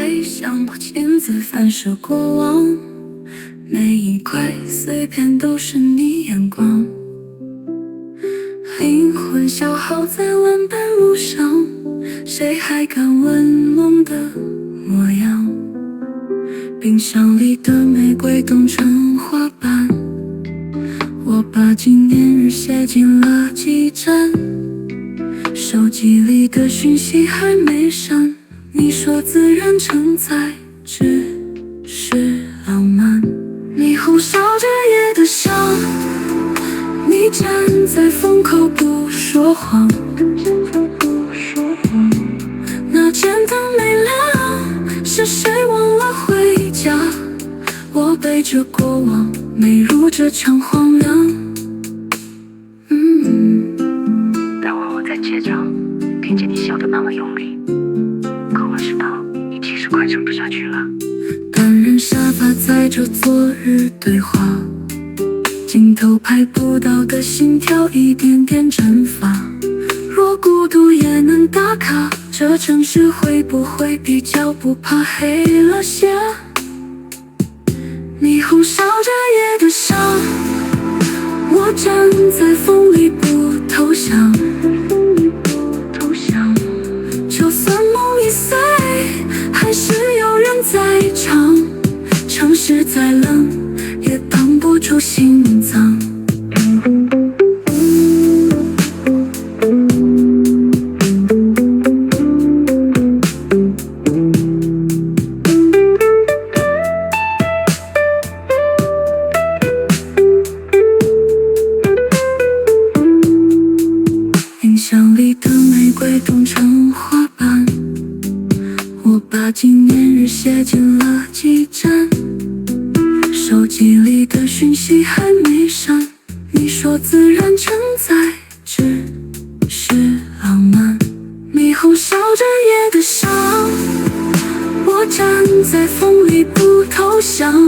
回想，我亲自反射过往，每一块碎片都是你眼光。灵魂消耗在万般路上，谁还敢问梦的模样？冰箱里的玫瑰冻成花瓣，我把纪念日写进了记站，手机里的讯息还没删，你说自然承载只是浪漫。霓虹烧着夜的伤，你站在风口不说谎，那盏灯没亮，是谁忘了回家？我背着过往，没入这场荒凉。待会我在街上听见你笑得那么用力，可我知道你其实快撑不下去了。单人沙发载着昨日对话，镜头拍不到的心跳一点点蒸发。若孤独也能打卡，这城市会不会比较不怕黑了些？霓虹烧着夜的伤，我站在风里不投降。就算梦已碎，还是有人在唱。城市再冷，也挡不住心脏。冰箱里的玫瑰冻成花瓣，我把纪念日写进了记站，手机里的讯息还没删，你说自然承载只是浪漫。霓虹烧着夜的伤，我站在风里不投降。